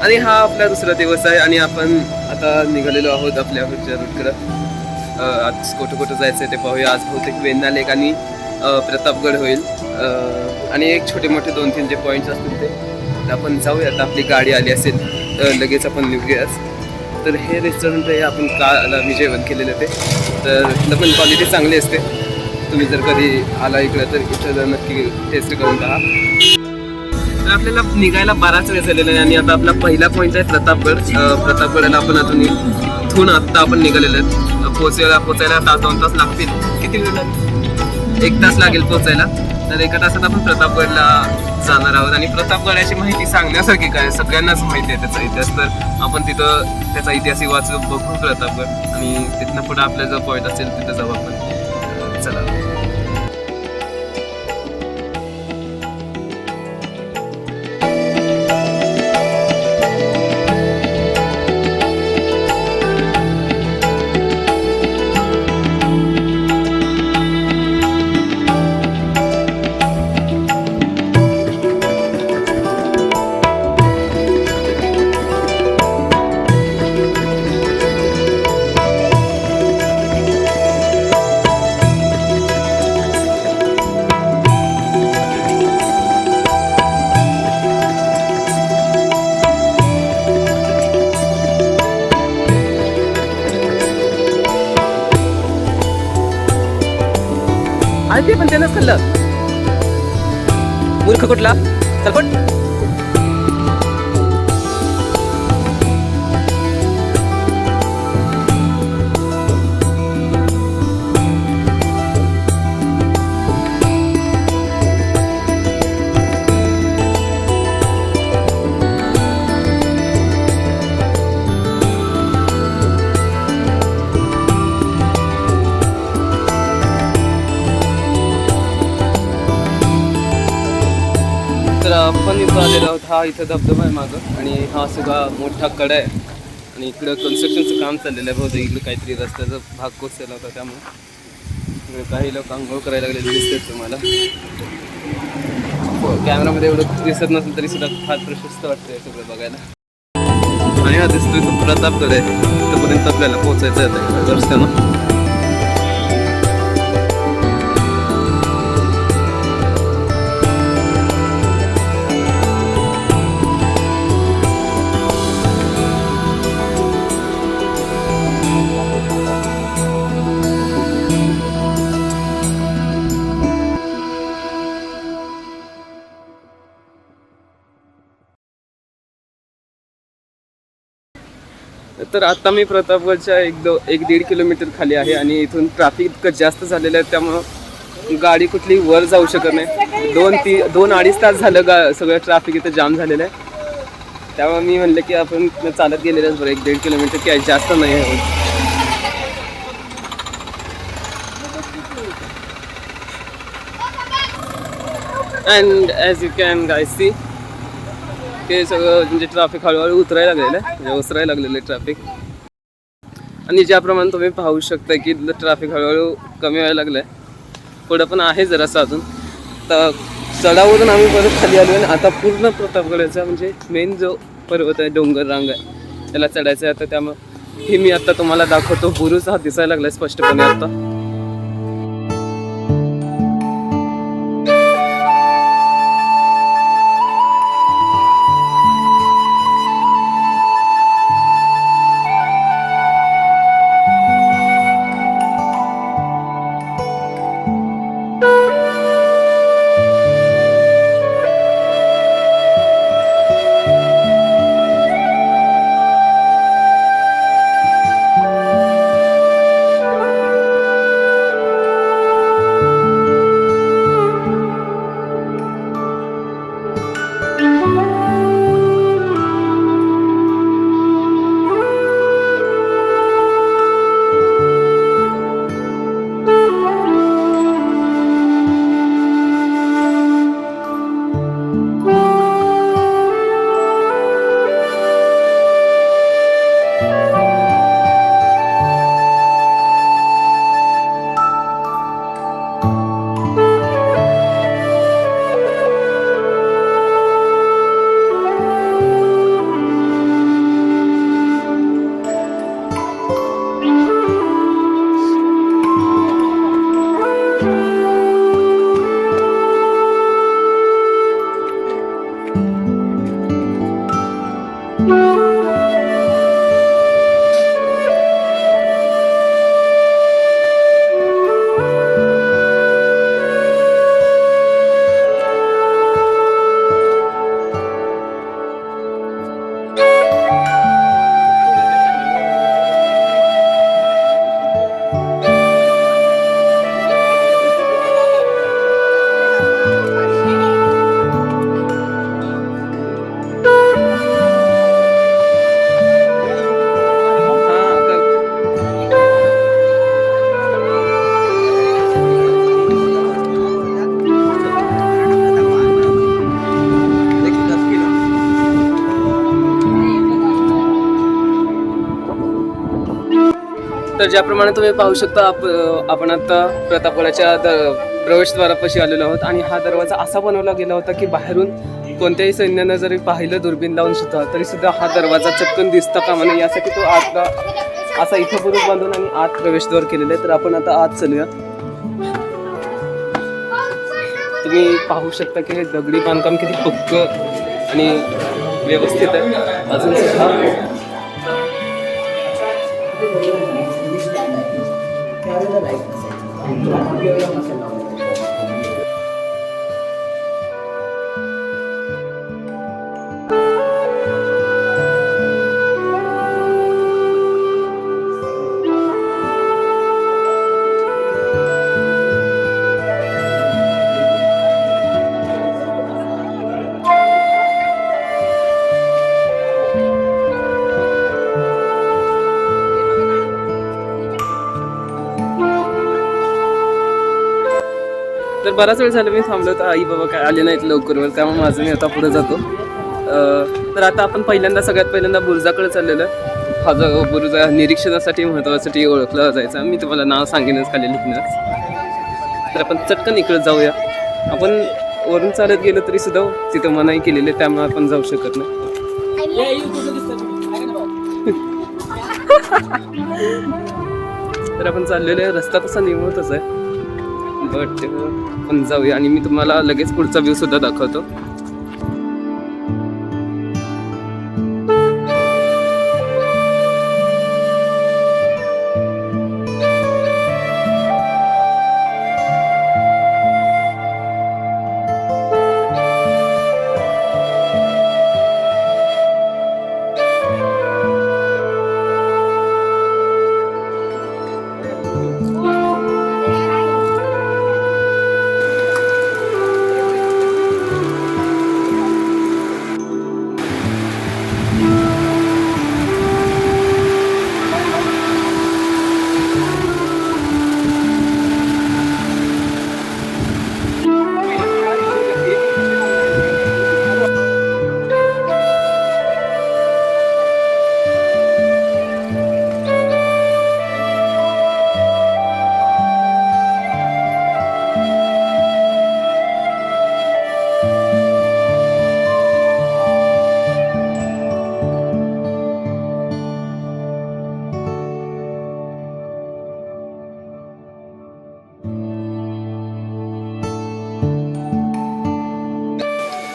आणि हा आपला दुसरा दिवस आहे आणि आपण आता निघालेलो आहोत आपल्या पुढच्या रूटकडं. आज कुठं कुठं जायचं ते पाहूया. आज बहुतेक वेण्णा लेक आणि प्रतापगड होईल आणि एक छोटे मोठे 2-3 जे पॉईंट्स असतील ते आपण जाऊया. आता आपली गाडी आली असेल लगेच आपण निघूयाच. तर हे रेस्टॉरंट आहे, आपण काल मी जेवण केलेलं ते, तर इथलं पण क्वालिटी चांगली असते. तुम्ही जर कधी आला इकडं तर इथं नक्की टेस्ट करून पहा. तर आपल्याला निघायला बराच वेळ झालेला आहे आणि आता आपला पहिला पॉईंट आहे प्रतापगड. प्रतापगडाला आपण इथून आत्ता आपण निघालेलो आहेत. पोचायला तास 2 तास लागतील. किती वेळ लागेल? 1 तास लागेल पोचायला. तर 1 तासात आपण प्रतापगडला जाणार आहोत. आणि प्रतापगडाची माहिती सांगण्यासारखी काय, सगळ्यांनाच माहिती आहे त्याचा इतिहास. तर आपण तिथं त्याचा इतिहासही वाचू बघू प्रतापगड आणि तिथनं पुढे आपला जो पॉईंट असेल तिथं जाऊ आपण. चला. आणि ते पण त्यानंच खाल्लं. मूर्ख कुठला चलपट. तर आपण इथं आलेलो आहोत. हा इथं धबधबा आहे मागं आणि हा सगळा मोठा कडा आहे आणि इकडं कन्स्ट्रक्शनचं काम चाललेलं आहे. बहुतेक इकडं काहीतरी रस्त्याचा भाग कोसळला होता, त्यामुळे काही लोक आंघोळ करायला लागले दिसतात तुम्हाला. कॅमेरामध्ये एवढं दिसत नसेल तरी सुद्धा फार प्रशस्त वाटतंय सगळं बघायला. आणि हा दिसतोय तो प्रतापगड आहे. तिथपर्यंत आपल्याला पोहोचायचं आहे रस्त्यानं. तर आता मी प्रतापगडच्या 1-1.5 किलोमीटर खाली आहे आणि इथून ट्रॅफिक इतकं जास्त झालेलं आहे, त्यामुळं गाडी कुठली वर जाऊ शकत नाही. 2-2.5 तास झालं सगळं ट्रॅफिक इथं जाम झालेलं आहे. त्यामुळे मी म्हणलं की आपण चालत गेलेलंच बरं. 1-1.5 किलोमीटर काय जास्त नाही आहे. And as you can guy see ते सगळं म्हणजे ट्रॅफिक हळूहळू उतरायला लागलेलं आहे, म्हणजे ओसरायला लागलेलं आहे ट्रॅफिक. आणि ज्याप्रमाणे तुम्ही पाहू शकता की ट्रॅफिक हळूहळू कमी व्हायला लागलं आहे. पुढं पण आहे जरासं अजून. तर चढावरून आम्ही परत खाली आलो आणि आता पूर्ण प्रतापगडाचा म्हणजे मेन जो पर्वत आहे, डोंगर रांग आहे, त्याला चढायचं आहे. आता त्यामुळे ही मी आता तुम्हाला दाखवतो. बुरुज हा दिसायला लागला स्पष्टपणे आता. तर ज्याप्रमाणे तुम्ही पाहू शकता आपण आता प्रतापगडाच्या प्रवेशद्वारापाशी आलेलो आहोत आणि हा दरवाजा असा बनवला गेला होता की बाहेरून कोणत्याही सैन्यानं जरी पाहिलं दुर्बीन लावून सुद्धा तरी सुद्धा हा दरवाजा चटकन दिसता कामा नये यासाठी तो आतला असा इथं पुरुष बांधून आणि आत प्रवेशद्वार केलेला आहे. तर आपण आता आत चलूया. तुम्ही पाहू शकता की हे दगडी बांधकाम किती पक्क आणि व्यवस्थित आहे. अजून सुद्धा तर बराच वेळ झाला मी थांबलो तर आई बाबा काय आले नाहीत लवकर त्यामुळे माझं मी आता पुढे जातो. तर आता आपण सगळ्यात पहिल्यांदा बुरुजाकडे चाललेलो आहे. हा जो बुरुज निरीक्षणासाठी महत्त्वासाठी ओळखला जायचा. मी तुम्हाला नाव सांगेनच खाली लिहिणंच. तर आपण चटकन इकडे जाऊया. आपण वरून चालत गेलो तरी सुद्धा तिथं मनाई केलेली आहे त्यामुळे आपण जाऊ शकत नाही. तर आपण चाललेलो आहे. रस्ता तसा निवडतच आहे बट आपण जाऊया आणि मी तुम्हाला लगेच पुढचा व्ह्यू सुद्धा दाखवतो.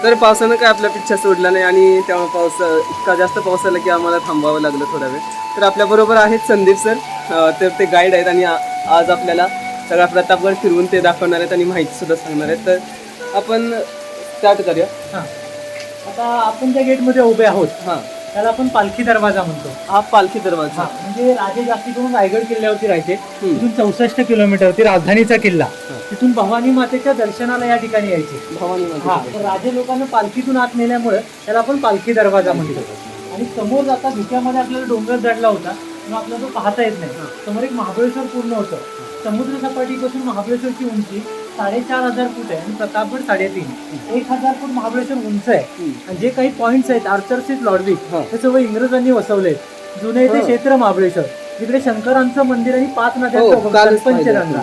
तर पावसानं काय आपल्या पिच्छा सोडला नाही आणि त्यामुळे इतका जास्त पाऊस आला की आम्हाला थांबावं लागलं थोडा वेळ. तर आपल्याबरोबर आहेत संदीप सर. तर ते गाईड आहेत आणि आज आपल्याला सगळा प्रतापगड फिरवून ते दाखवणार आहेत आणि माहिती सुद्धा सांगणार आहेत. तर आपण स्टार्ट करूया. हां, आता आपण ज्या गेटमध्ये उभे आहोत त्याला आपण पालखी दरवाजा म्हणतो. हा पालखी दरवाजा म्हणजे राजे जास्ती करून रायगड किल्ल्यावरती राहायचे. तिथून 64 किलोमीटरवरती राजधानीचा किल्ला. तिथून भवानी मातेच्या दर्शनाला या ठिकाणी यायचे. भवानी माते. तर राजे लोकांना पालखीतून आत नेल्यामुळे त्याला आपण पालखी दरवाजा म्हणतो. आणि समोर जाता भिक्यामध्ये आपल्याला डोंगर जडला होता पण आपल्याला तो पाहता येत नाही. समोर एक महाबळेश्वर पूर्ण होतं. समुद्र सपाटीपासून महाबळेश्वरची उंची 4,500 फूट आहे आणि प्रतापगड 3.5. 1,000 फूट महाबळेश्वर उंच आहे. आणि जे काही पॉइंट्स आहेत आर्थर सीट लॉर्डविक हे सर्व इंग्रजांनी वसवले. जुने इथे क्षेत्र महाबळेश्वर जिकडे शंकरांचं मंदिर आणि 5 नद्यांचं पंचगंगा.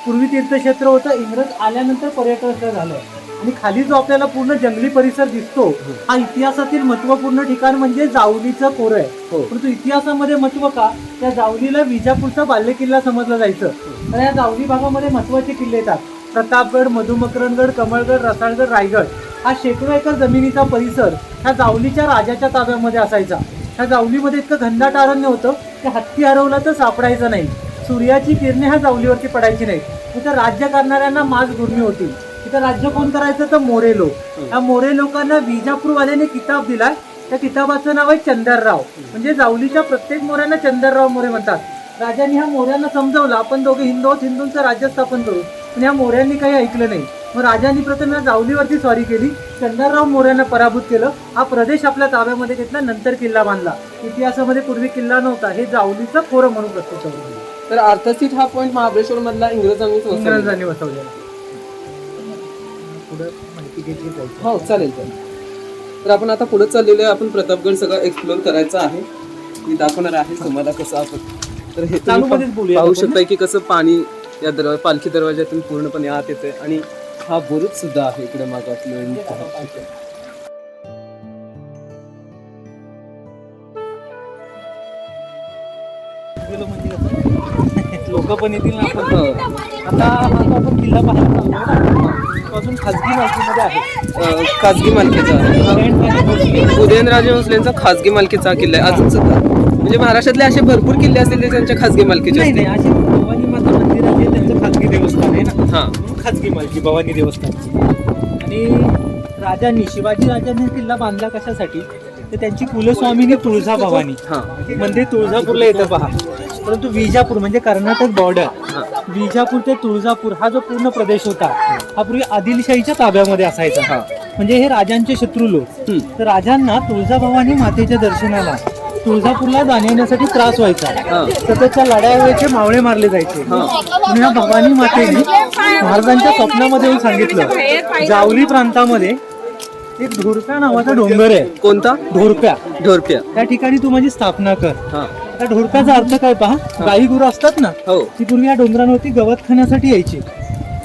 पूर्वी तीर्थक्षेत्र होतं. इंग्रज आल्यानंतर पर्यटन स्थळ झालं. आणि खाली जो आपल्याला पूर्ण जंगली परिसर दिसतो हा इतिहासातील महत्वपूर्ण ठिकाण म्हणजे जावलीचं कोर आहे. परंतु इतिहासामध्ये महत्व का त्या जावलीला विजापूरचा बालेकिल्ला समजला जायचं. तर या जावली भागामध्ये महत्वाचे किल्ले येतात. प्रतापगड, मधुमकरणगड, कमळगड, रसाळगड, रायगड हा शेकडो एकर जमिनीचा परिसर ह्या जावलीच्या राजाच्या ताब्यामध्ये असायचा. ह्या जावलीमध्ये इतकं घनदाट अरण्य होतं की हत्ती हरवला तर सापडायचं नाही. सूर्याची किरणे ह्या जावलीवरती पडायची नाही. तिथं राज्य करणाऱ्यांना माज गुरमी होती. तिथं राज्य कोण करायचं तर मोरे लोक. ह्या मोरे लोकांना विजापूरवाल्याने किताब दिलाय. त्या किताबाचं नाव आहे चंदरराव. म्हणजे जावलीच्या प्रत्येक मोऱ्यांना चंदरराव मोरे म्हणतात. राजांनी ह्या मोऱ्यांना समजावलं आपण दोघे हिंदू आहोत, हिंदूंचं राज्य स्थापन करू. पण ह्या मोऱ्यांनी काही ऐकलं नाही. मग राजांनी प्रथम या जावलीवरती स्वारी केली. चंदरराव मोऱ्यांना पराभूत केलं. हा प्रदेश आपल्या ताब्यामध्ये घेतला. नंतर किल्ला बांधला. इतिहासामध्ये पूर्वी किल्ला नव्हता. हे जावलीचं खोरं म्हणून प्रस्तुत होतं. तर अर्थसीट हा पॉईंट महाबळेश्वर मधला इंग्रजांनी वसवलेला. पुढे माहिती घेतली जायची. हो चालेल. तर आपण आता पुढे चाललेलो आहे. आपण प्रतापगड सगळं एक्सप्लोर करायचं आहे. मी दाखवणार आहे तुम्हाला कसं आपण तर हे चालू तुम्ही मध्येच बोलूया पाहू आपण. शकताय की कसं पाणी या पालखी दरवाज्यातून पूर्णपणे आत येतंय आणि हा बुरुज सुद्धा आहे इकडे मागं आपलं. लोक पण येतील ना आपण. हो. आता हा जो आपण किल्ला पाहायला चाललोय ना, तो अजून खाजगी मालकीमध्ये आहे. खाजगी मालकीचा आहे. उदयनराजे भोसलेंचा खाजगी मालकीचा किल्ला आहे अजून सुद्धा. म्हणजे महाराष्ट्रातले असे भरपूर किल्ले असतील ते त्यांच्या खाजगी मालकीचे नाही असतील. नाही, असे भवानी माता मंदिर आहे त्यांचं खाजगी देवस्थान आहे ना, हा म्हणून खाजगी मालकी भवानी देवस्थानची. आणि राजांनी, शिवाजी राजांनी किल्ला बांधला कशासाठी, तर त्यांची कुलस्वामिनी तुळजा भवानी हा मंदिर तुळजापूरला येतं पहा. परंतु विजापूर म्हणजे कर्नाटक बॉर्डर, हा विजापूर ते तुळजापूर हा जो पूर्ण प्रदेश होता हा पूर्वी आदिलशाहीच्या ताब्यामध्ये असायचा. हा म्हणजे हे राजांचे शत्रू लोक. तर राजांना तुळजाभवानी मातेच्या दर्शनाला तुळजापूरला जाण्यासाठी त्रास व्हायचा. हा सततच्या लढाईचे मावळे मारले जायचे. आणि ह्या भवानी मातेने महाराजांच्या स्वप्नामध्ये येऊन सांगितलं, जावली प्रांतामध्ये एक ढोरप्या नावाचा डोंगर आहे. कोणता? ढोरप्या. ढोरप्या. त्या ठिकाणी तू माझी स्थापना कर. हा त्या ढोरप्याचा अर्थ काय पहा, गाई गुरु असतात ना, हो ती पूर्वी या डोंगरांवरती गवत खाण्यासाठी यायची.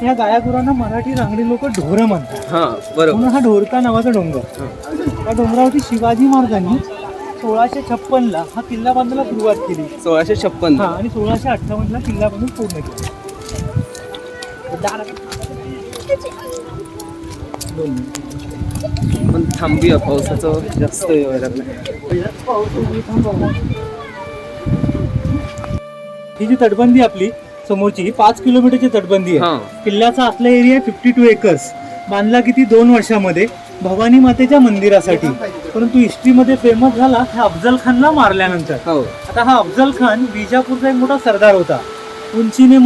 या गाया गुरांना मराठी रांगडी लोक ढोरं म्हणतात, हा बरोबर. म्हणून हा ढोरका नावाचा डोंगर. त्या डोंगरावरती शिवाजी महाराजांनी 1656 ला हा किल्ला बांधायला सुरुवात केली. 1656. हा, आणि 1658 ला किल्ला बांधून पूर्ण केला. पण थांबूया, पावसाचं जास्त व्हायला लागलं. ही जी तटबंदी आपली समोरची, ही 5 किलोमीटरची तटबंदी आहे. हा किल्ल्याचा आतला एरिया 52 एकर्स. बांधला किती 2 वर्षामध्ये भवानी मातेच्या मंदिरासाठी. परंतु हिस्ट्रीमध्ये फेमस झाला हा अफजल खानला मारल्यानंतर. हो आता हा अफजल खान विजापूरचा एक मोठा सरदार होता. उंचीने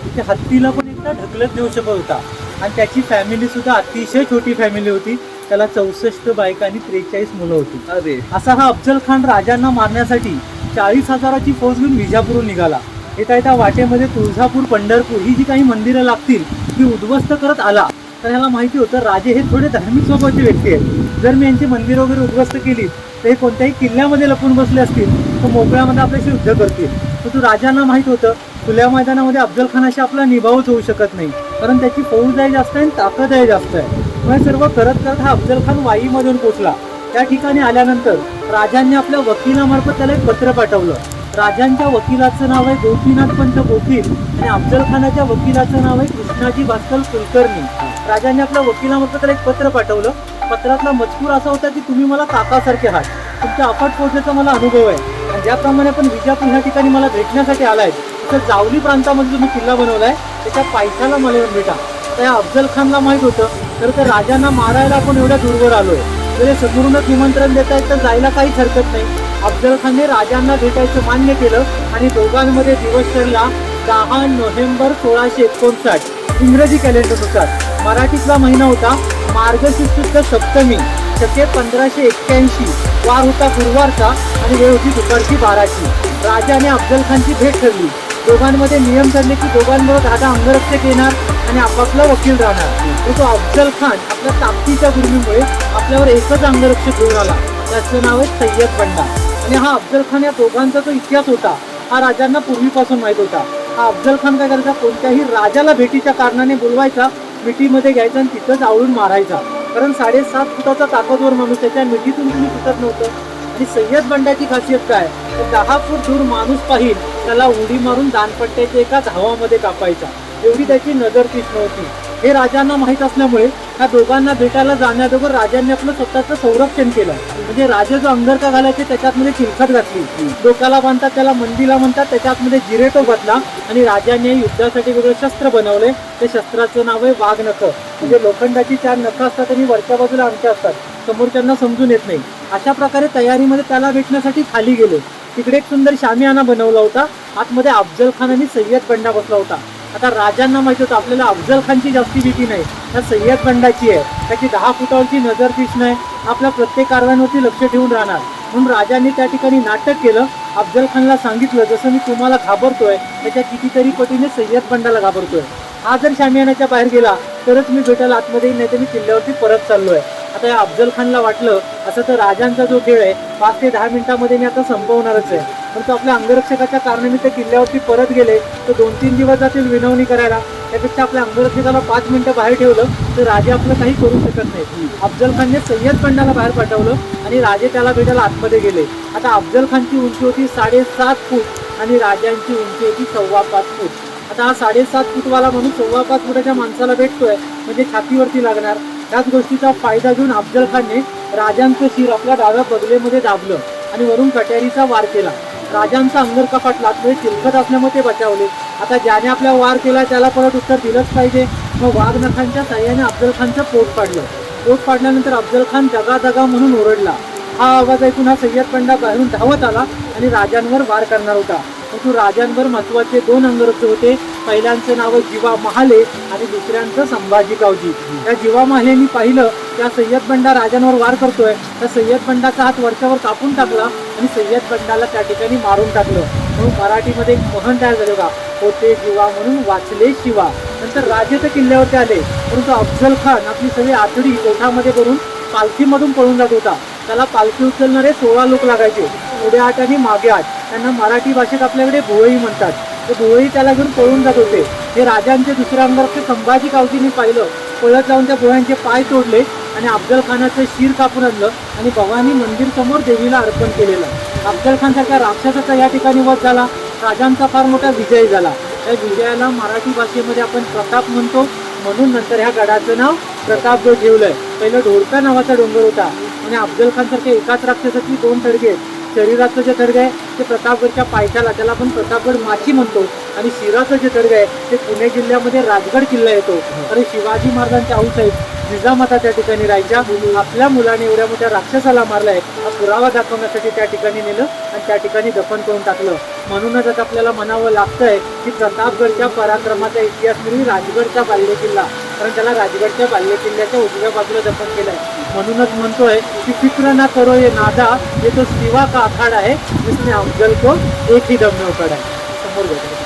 त्या हत्तीला पण एकदा ढकलत नेऊ शकत होता. आणि त्याची फॅमिली सुद्धा अतिशय छोटी फॅमिली होती. त्याला 64 बायका आणि 43 मुलं होती. अरे असा हा अफजल खान राजांना मारण्यासाठी 40,000ची फौज घेऊन विजापूरहून निघाला. येता येता वाटेमध्ये तुळजापूर, पंढरपूर ही जी काही मंदिरं लागतील ती उद्ध्वस्त करत आला. तर ह्याला माहिती होतं राजे हे थोडे धार्मिक स्वभावाचे व्यक्ती आहेत. जर मी यांची मंदिरं वगैरे उद्ध्वस्त केली तर हे कोणत्याही किल्ल्यामध्ये लपून बसले असतील तर मोकळ्यामध्ये आपल्याशी युद्ध करतील. परंतु राजांना माहित होतं खुल्या मैदानामध्ये अफजल खानाशी आपला निभावच होऊ शकत नाही, कारण त्याची फौज आहे जास्त आहे आणि ताकद आहे जास्त आहे. मग सर्व करत करत हा अफजल खान वाईमधून पोचला. त्या ठिकाणी आल्यानंतर राजांनी आपल्या वकिलामार्फत त्याला एक पत्र पाठवलं. राजांच्या वकिलाचं नाव आहे गोपीनाथ पंत गोखील आणि अफजल खानाच्या वकिलाचं नाव आहे कृष्णाजी भास्कर कुलकर्णी. राजांनी आपल्या वकिलामार्फत त्याला एक पत्र पाठवलं. पत्रातला मजकूर असा होता की तुम्ही मला काकासारखे आहात, तुमच्या अफाट फौजेचा मला अनुभव आहे, आणि ज्याप्रमाणे आपण विजापूर ह्या ठिकाणी मला भेटण्यासाठी आलाय, तर जावली प्रांतामध्ये तुम्ही किल्ला बनवलाय त्याच्या पायथ्याला मला येऊन भेटा. तर या अफजल खानला माहित होतं तर राजांना मारायला आपण एवढ्या दूरवर आलोय, तर हे समोरूनच निमंत्रण देत आहेत तर जायला काहीच हरकत नाही. अफजल खानने राजांना भेटायचं मान्य केलं आणि दोघांमध्ये दिवस ठरला 10 नोव्हेंबर 1659 इंग्रजी कॅलेंडरनुसार. मराठीतला महिना होता मार्गशीर्ष शुद्ध सप्तमी, शके 1581. वार होता गुरुवारचा आणि वेळ होती दुपारची 12ची. राजा आणि अफजल खानची भेट ठरली. दोघांमध्ये नियम ठरले की दोघांबरोबर 10 अंगरक्षक येणार आणि आपापला वकील राहणार. तो अफजल खान आपल्या ताकदीच्या गुरुमीमुळे आपल्यावर एकच अंगरक्षक घेऊन आला, त्याचं नाव आहे सय्यद बंडा. आणि हा अफजल खान या दोघांचा जो इतिहास होता हा राजांना पूर्वीपासून माहीत होता. हा अफजल खान काय करायचा, कोणत्याही राजाला भेटीच्या कारणाने बोलवायचा, मिठीमध्ये घ्यायचा आणि तिथंच आवळून मारायचा. कारण 7.5 फुटाचा ताकदवर माणूस त्याच्या मिठीतून तुम्ही सुटत नव्हतं. आणि सय्यद बंडाची खासियत काय, तर 10 फूट दूर माणूस पाहिल त्याला उडी मारून दानपट्ट्याच्या एका धावामध्ये कापायचा, एवढी त्याची नजर तीक्ष्ण होती. हे राजांना माहीत असल्यामुळे ह्या दोघांना भेटायला जाण्याअगोदर राजांनी आपलं स्वतःचं संरक्षण केलं. म्हणजे राजे जो अंगरका घालायचे त्याच्यातमध्ये चिलखत घातली, डोक्याला बांधतात त्याला मंदिला म्हणतात, त्याच्यातमध्ये जिरेटो घातला आणि राजांनी युद्धासाठी वेगळं शस्त्र बनवले. त्या शस्त्राचं नाव आहे वाघनख. म्हणजे लोखंडाची 4 नखं असतात आणि वरच्या बाजूला अंगठ्या असतात, समोरच्यांना समजून येत नाही. अशा प्रकारे तयारीमध्ये त्याला भेटण्यासाठी खाली गेले. तिकडे एक सुंदर शामियाना बनवला होता, आतमध्ये अफजल खान आणि सय्यद बंडा बसला होता. आता राजांना माहिती होतं आपल्याला अफजल खानची जास्ती भीती नाही, त्या सय्यद बंडाची आहे. त्याची 10 फुटावरची नजर तीक्ष्ण आहे, आपल्या प्रत्येक कारवायांवरती लक्ष ठेवून राहणार. म्हणून राजांनी त्या ठिकाणी नाटक केलं. अफजल खानला सांगितलं जसं मी तुम्हाला घाबरतोय त्याच्या कितीतरी पटीने सय्यद बंडाला घाबरतोय. हा जर शामियानाच्या बाहेर गेला तरच मी भेटायला आतमध्ये येईल, नाही तर मी किल्ल्यावरती परत चाललोय. आता या अफजल खानला वाटलं असं तर राजांचा जो खेळ आहे 5 ते 10 मिनिटांमध्ये मी आता संपवणारच आहे. परंतु आपल्या अंगरक्षकाच्या कारणाने ते किल्ल्यावरती परत गेले तर 2-3 दिवस जातील विनवणी करायला. त्यापेक्षा आपल्या अंगरक्षकाला 5 मिनिटं बाहेर ठेवलं तर राजे आपलं काही करू शकत नाही. अफजल खानने सय्यद बंडाला बाहेर पाठवलं आणि राजे त्याला भेटायला आतमध्ये गेले. आता अफजल खानची उंची होती 7.5 फूट आणि राजांची उंची होती 5.25 फूट. आता हा 7.5 फूटवाला म्हणून 5.25 फुटाच्या माणसाला भेटतोय म्हणजे छातीवरती लागणार. त्याच गोष्टीचा फायदा घेऊन अफजल खानने राजांचं शिर आपल्या डाव्या बगलेमध्ये दाबलं आणि वरून कट्यारीचा वार केला. राजांचा अंगरकपाट लाटले चिलखत असल्यामुळे ते बचावले. आता ज्याने आपल्या वार केला त्याला परत उत्तर दिलंच पाहिजे. मग वाघनखांच्या साह्याने अफजल खानचं पोट पाडलं. पोट पाडल्यानंतर अफजल खान दगा दगा म्हणून ओरडला. हा आवाज ऐकून हा सय्यद बंडा बाहेरून धावत आला आणि राजांवर वार करणार होता. परंतु राजांवर महत्वाचे 2 अंगरक्षक होते. पहिल्यांचं नाव जीवा महाले आणि दुसऱ्यांचं संभाजी गावजी. त्या जीवा महालेंनी पाहिलं त्या सय्यद बंडा राजांवर वार करतोय. त्या सय्यद बंडाचा हात वरच्यावर कापून टाकला आणि सय्यद बंडाला त्या ठिकाणी मारून टाकलं. म्हणून मराठीमध्ये एक म्हण तयार झाले बघा, होते जीवा म्हणून वाचले शिवा. नंतर राजे तर किल्ल्यावरती आले परंतु अफजल खान आपली सगळी आथडी ओठामध्ये करून पालखीमधून पळून जात होता. त्याला पालखी उचलणारे 16 लोक लागायचे, पुढे 8 आणि मागे 8. त्यांना मराठी भाषेत आपल्याकडे भुवई म्हणतात. ते भुवई त्याला घेऊन पळून जात होते. हे राजांचे दुसरे अंगरक्षक संभाजी गावजीने पाहिलं, पळत जाऊन त्या भुवयांचे पाय तोडले आणि अफजल खानाचं शिर कापून आणलं आणि भवानी मंदिर समोर देवीला अर्पण केलेलं. अफजल खान सारख्या राक्षसाचा या ठिकाणी वध झाला. राजांचा फार मोठा विजय झाला. त्या विजयाला मराठी भाषेमध्ये आपण प्रताप म्हणतो. म्हणून नंतर ह्या गडाचं नाव प्रतापगड ठेवलंय. पहिलं ढोळका नावाचा डोंगर होता आणि अफजल खान सारख्या एकाच राक्षसाची 2 थडगे आहेत. शरीराचं जे थडगं आहे ते प्रतापगडच्या पायथ्याला, त्याला आपण प्रतापगड माची म्हणतो. आणि शिराचं जे थडगं आहे ते पुणे जिल्ह्यामध्ये राजगड किल्ला येतो. आणि शिवाजी महाराजांच्या आऊसाहेब जिजामाता त्या ठिकाणी राहायच्या. आपल्या मुलाने एवढ्या मोठ्या राक्षसाला मारलाय हा पुरावा दाखवण्यासाठी त्या ठिकाणी नेलं आणि त्या ठिकाणी दफन करून टाकलं. म्हणूनच आता आपल्याला म्हणावं लागतंय की प्रतापगडच्या पराक्रमाचा इतिहास म्हणजे राजगडचा बाल्य किल्ला, कारण त्याला राजगडच्या बाल्य किल्ल्याच्या उजव्या बाजूला दफन केलंय. म्हणूनच म्हणतोय की फिक्र ना करो ये नादा, ये तो शिवा का अखाड़ा है जिसने अफजल को एक ही दम में उखाड़ा है. समोर बघा.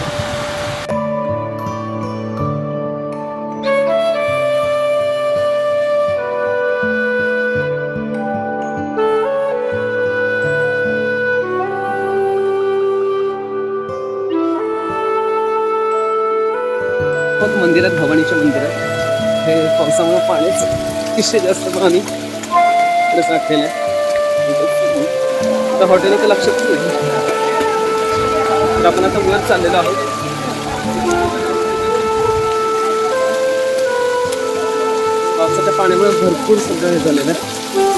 मग मंदिरात, भवानीच्या मंदिरात हे पावसामुळे पाण्याचं अतिशय जास्त पाणी साठलेलं आहे. तर हॉटेलचं लक्षात नाही. तर आपण आता मुलात चाललेलो आहोत. पावसाच्या पाण्यामुळे भरपूर सगळं हे झालेलं आहे.